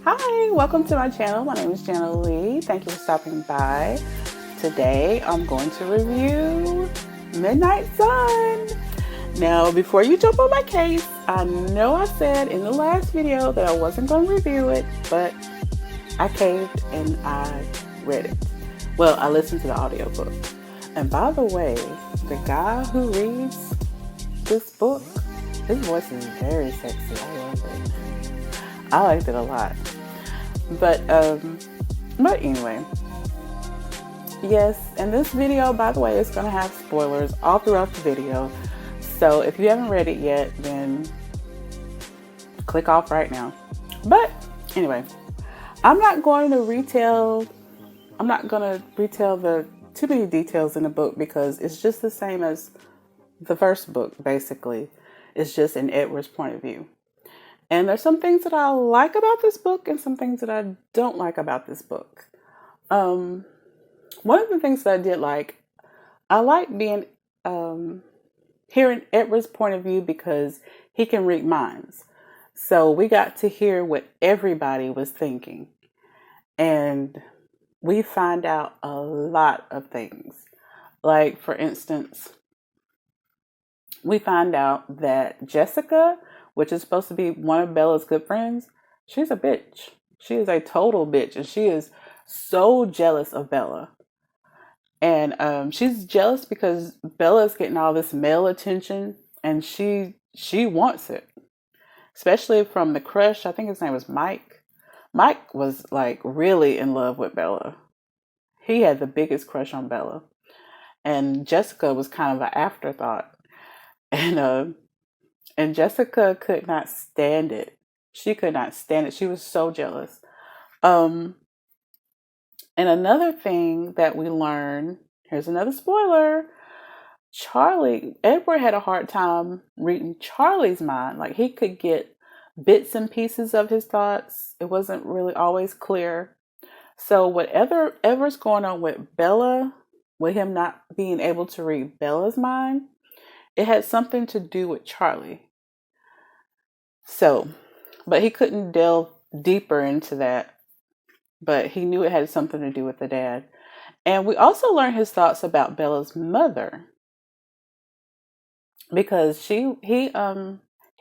Hi, welcome to my channel. My name is Jana Lee. Thank you for stopping by. Today I'm going to review Midnight Sun. Now, before you jump on my case, I know I said in the last video that I wasn't going to review it, but I caved and I read it. Well, I listened to the audiobook. And by the way, the guy who reads this book, his voice is very sexy. I love it. I liked it a lot. But anyway, yes, and this video, by the way, is going to have spoilers all throughout the video. So if you haven't read it yet, then click off right now. But anyway, I'm not going to retell the too many details in the book because it's just the same as the first book, basically. It's just in Edward's point of view. And there's some things that I like about this book and some things that I don't like about this book. One of the things that I did like, I like being hearing Edward's point of view because he can read minds. So we got to hear what everybody was thinking. And we find out a lot of things. Like, for instance, we find out that Jessica, which is supposed to be one of Bella's good friends, she's a bitch. She is a total bitch. And she is so jealous of Bella. And she's jealous because Bella's getting all this male attention and she wants it. Especially from the crush. I think his name was Mike. Mike was like really in love with Bella. He had the biggest crush on Bella. And Jessica was kind of an afterthought. And Jessica could not stand it. She could not stand it. She was so jealous. And another thing that we learn, here's another spoiler. Edward had a hard time reading Charlie's mind. Like, he could get bits and pieces of his thoughts. It wasn't really always clear. So whatever's going on with Bella, with him not being able to read Bella's mind, it had something to do with Charlie. So, but he couldn't delve deeper into that. But he knew it had something to do with the dad. And we also learned his thoughts about Bella's mother. Because he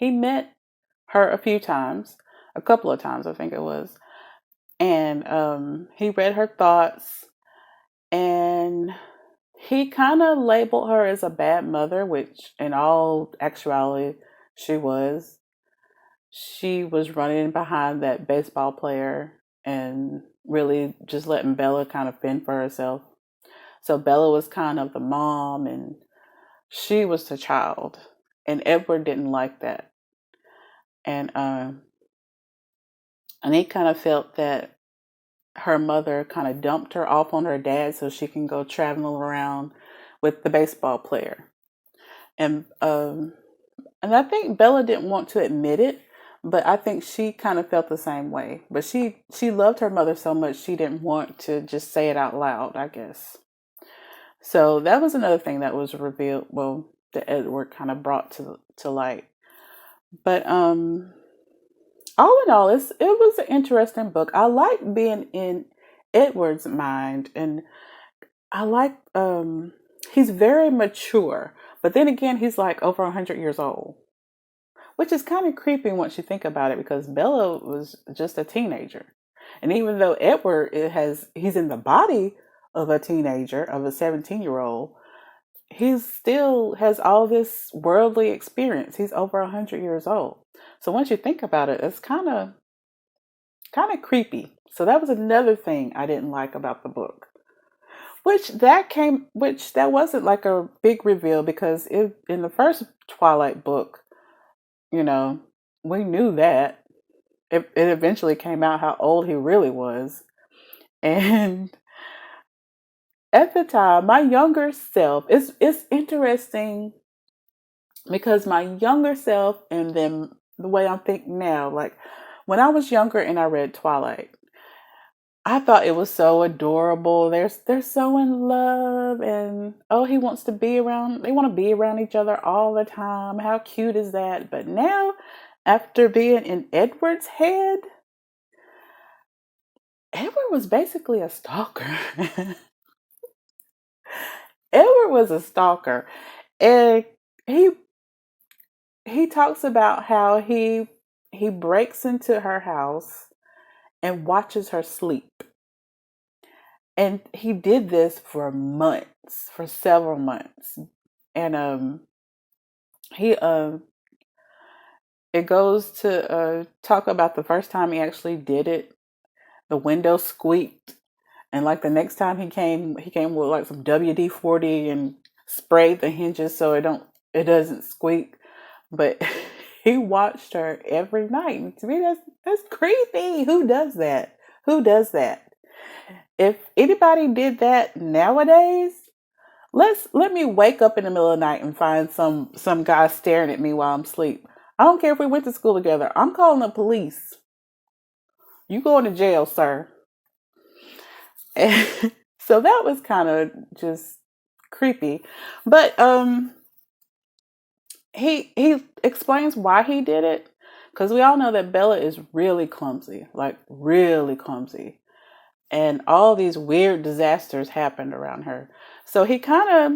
met her a couple of times, I think it was. And he read her thoughts. And he kind of labeled her as a bad mother, which in all actuality, she was. She was running behind that baseball player and really just letting Bella kind of fend for herself. So Bella was kind of the mom and she was the child. And Edward didn't like that. And he kind of felt that her mother kind of dumped her off on her dad so she can go traveling around with the baseball player. And I think Bella didn't want to admit it, but I think she kind of felt the same way. But she loved her mother so much she didn't want to just say it out loud, I guess. So that was another thing that was revealed, well, that Edward kind of brought to light. But all in all, it was an interesting book. I like being in Edward's mind, and I like he's very mature, but then again, he's like over 100 years old. Which is kind of creepy once you think about it, because Bella was just a teenager. And even though Edward he's in the body of a teenager, of a 17-year-old, he still has all this worldly experience. He's over 100 years old. So once you think about it, it's kind of creepy. So that was another thing I didn't like about the book. Which that wasn't like a big reveal, because in the first Twilight book, you know, we knew that. It eventually came out how old he really was. And at the time, my younger self, it's interesting because my younger self and then the way I'm thinking now, like when I was younger and I read Twilight, I thought it was so adorable. They're so in love, and oh, they want to be around each other all the time. How cute is that? But now, after being in Edward's head, Edward was basically a stalker. Edward was a stalker. And he he talks about how he breaks into her house and watches her sleep. And he did this for months, for several months. And he it goes to talk about the first time he actually did it. The window squeaked, and like the next time he came with like some WD-40 and sprayed the hinges so it doesn't squeak. But he watched her every night. And to me, that's creepy. Who does that? Who does that? If anybody did that nowadays, let me wake up in the middle of the night and find some guy staring at me while I'm asleep. I don't care if we went to school together. I'm calling the police. You going to jail, sir. And so that was kind of just creepy. But he explains why he did it, because we all know that Bella is really clumsy, like really clumsy, and all these weird disasters happened around her. So he kind of,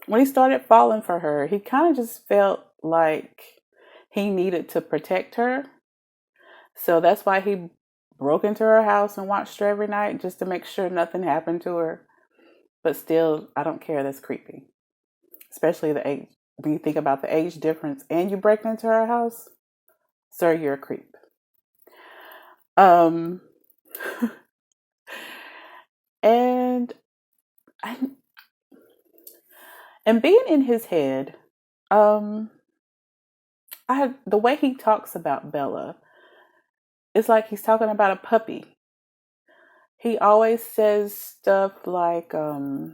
when he started falling for her, he kind of just felt like he needed to protect her. So that's why he broke into her house and watched her every night just to make sure nothing happened to her. But still, I don't care. That's creepy, especially the age. When you think about the age difference and you break into her house, sir, you're a creep. Um, and and being in his head, um, the way he talks about Bella, it's like he's talking about a puppy. He always says stuff like, "Oh,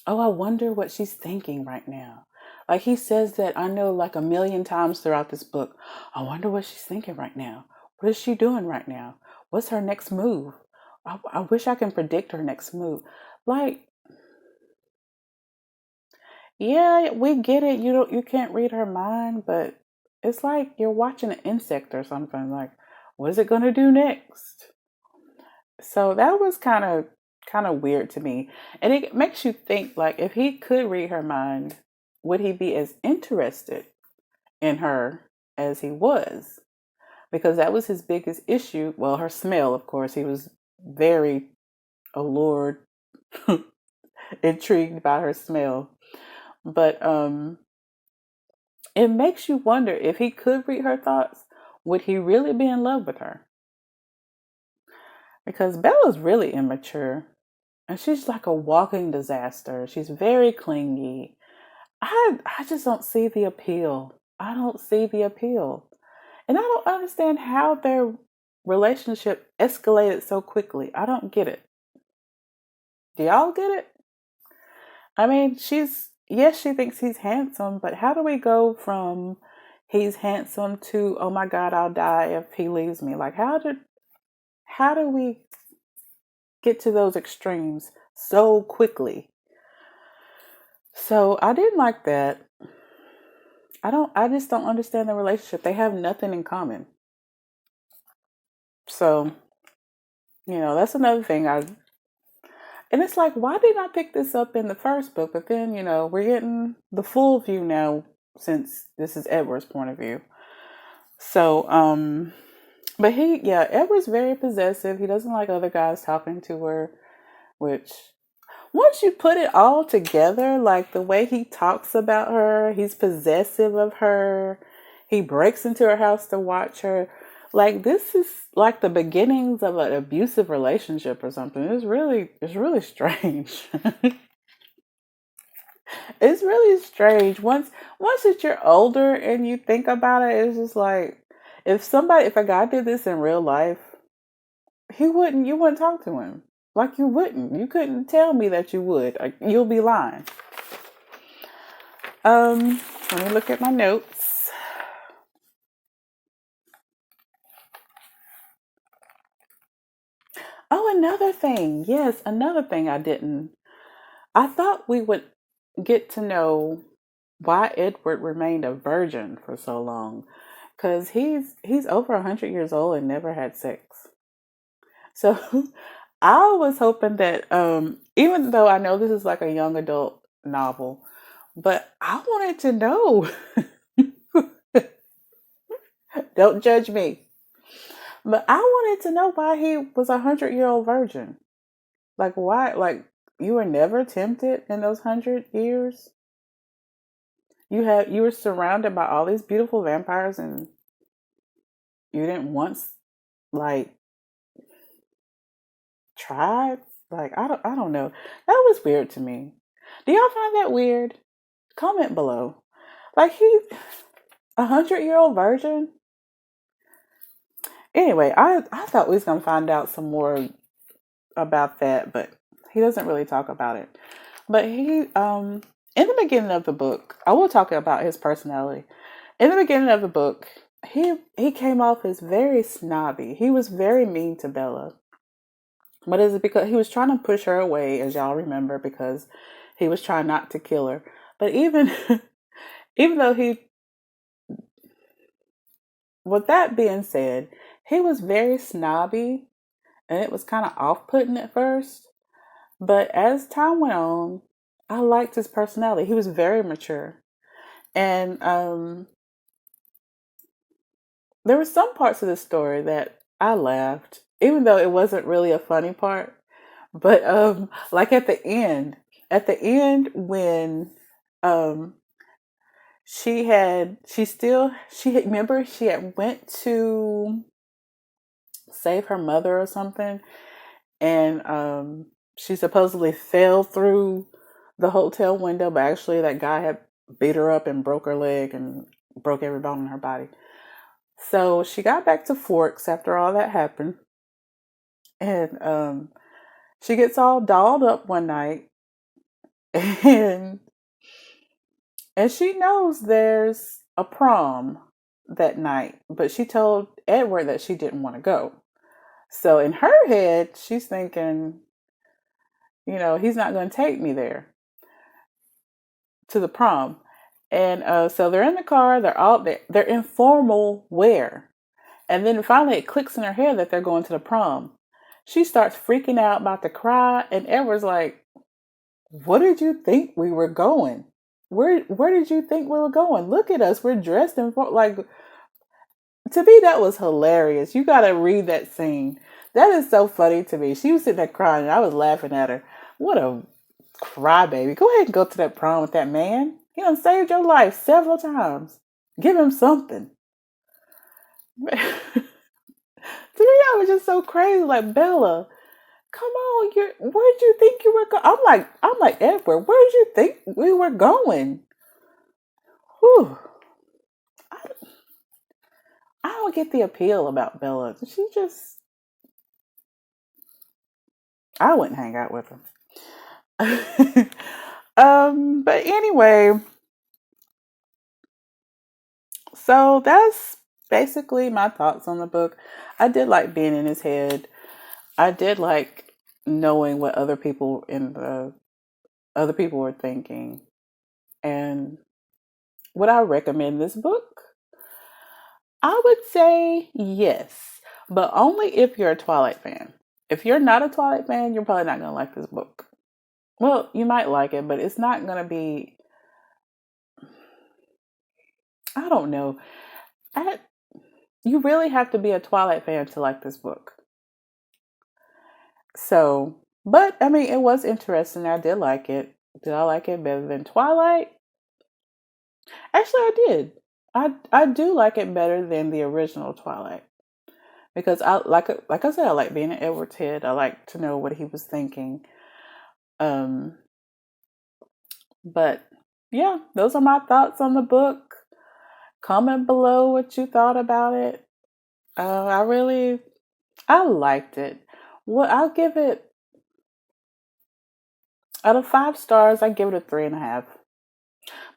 I wonder what she's thinking right now." Like he says that I know like a million times throughout this book. I wonder what she's thinking right now. What is she doing right now? What's her next move? I wish I can predict her next move. Like, yeah, we get it. You can't read her mind, but it's like you're watching an insect or something. Like, what is it gonna do next? So that was kind of weird to me. And it makes you think, like, if he could read her mind, would he be as interested in her as he was? Because that was his biggest issue. Well, her smell, of course. He was very allured, intrigued by her smell. But it makes you wonder, if he could read her thoughts, would he really be in love with her? Because Bella's really immature. And she's like a walking disaster. She's very clingy. I just don't see the appeal. I don't see the appeal. And I don't understand how their relationship escalated so quickly. I don't get it. Do y'all get it? I mean, yes, she thinks he's handsome, but how do we go from he's handsome to, oh my God, I'll die if he leaves me? Like, how do we get to those extremes so quickly? So I didn't like that. I just don't understand the relationship. They have nothing in common. So, that's another thing and it's like, why didn't I pick this up in the first book? But then, we're getting the full view now since this is Edward's point of view. So, but Edward's very possessive. He doesn't like other guys talking to her, which once you put it all together, like the way he talks about her, he's possessive of her. He breaks into her house to watch her. Like, this is like the beginnings of an abusive relationship or something. It's really strange. It's really strange. Once that you're older and you think about it, it's just like, if a guy did this in real life, you wouldn't talk to him. Like, you wouldn't. You couldn't tell me that you would. Like, you'll be lying. Let me look at my notes. Oh, another thing. Yes, another thing I thought we would get to know why Edward remained a virgin for so long. Because he's over 100 years old and never had sex. So I was hoping that, even though I know this is like a young adult novel, but I wanted to know. Don't judge me. But I wanted to know why he was 100-year-old virgin. Like why? Like you were never tempted in those 100 years. You were surrounded by all these beautiful vampires, and you didn't once like try. Like I don't know. That was weird to me. Do y'all find that weird? Comment below. Like he 100-year-old virgin. Anyway, I thought we was gonna find out some more about that, but he doesn't really talk about it. But he in the beginning of the book, I will talk about his personality. In the beginning of the book, he came off as very snobby. He was very mean to Bella. But is it because he was trying to push her away, as y'all remember, because he was trying not to kill her. But even even though with that being said, he was very snobby, and it was kind of off-putting at first. But as time went on, I liked his personality. He was very mature. And there were some parts of the story that I laughed, even though it wasn't really a funny part. But like at the end when um remember she had went to save her mother or something, and she supposedly fell through the hotel window, but actually that guy had beat her up and broke her leg and broke every bone in her body. So she got back to Forks after all that happened, and she gets all dolled up one night, and she knows there's a prom that night, but she told Edward that she didn't want to go. So in her head, she's thinking, he's not going to take me there to the prom. And so they're in the car. They're in formal wear, and then finally it clicks in her head that they're going to the prom. She starts freaking out, about to cry, and Edward's like, "What did you think we were going? Where did you think we were going? Look at us. We're dressed in like." To me, that was hilarious. You gotta read that scene. That is so funny to me. She was sitting there crying, and I was laughing at her. What a crybaby. Go ahead and go to that prom with that man. He done saved your life several times. Give him something. To me, that was just so crazy. Like, Bella, come on, where'd you think you were going? I'm like, Edward, where'd you think we were going? Whew. I don't get the appeal about Bella. I wouldn't hang out with her. But anyway, so that's basically my thoughts on the book. I did like being in his head. I did like knowing what other people were thinking. And would I recommend this book? I would say yes, but only if you're a Twilight fan. If you're not a Twilight fan, you're probably not going to like this book. Well, you might like it, but it's not going to be, I don't know. You really have to be a Twilight fan to like this book. So, but I mean, it was interesting. I did like it. Did I like it better than Twilight? Actually, I did. I do like it better than the original Twilight, because I like I said, I like being in Edward's head. I like to know what he was thinking. But yeah, those are my thoughts on the book. Comment below what you thought about it. I liked it. Well, I'll give it, out of 5 stars, I give it a 3.5.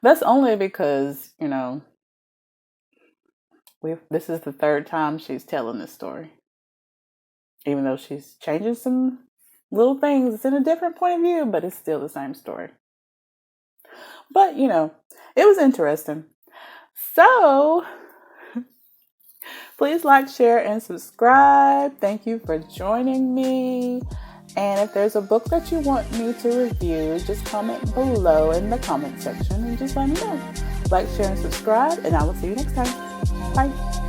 That's only because, this is the 3rd time she's telling this story. Even though she's changing some little things, it's in a different point of view, but it's still the same story. But, it was interesting. So, Please like, share, and subscribe. Thank you for joining me. And if there's a book that you want me to review, just comment below in the comment section and just let me know. Like, share, and subscribe, and I will see you next time. Bye.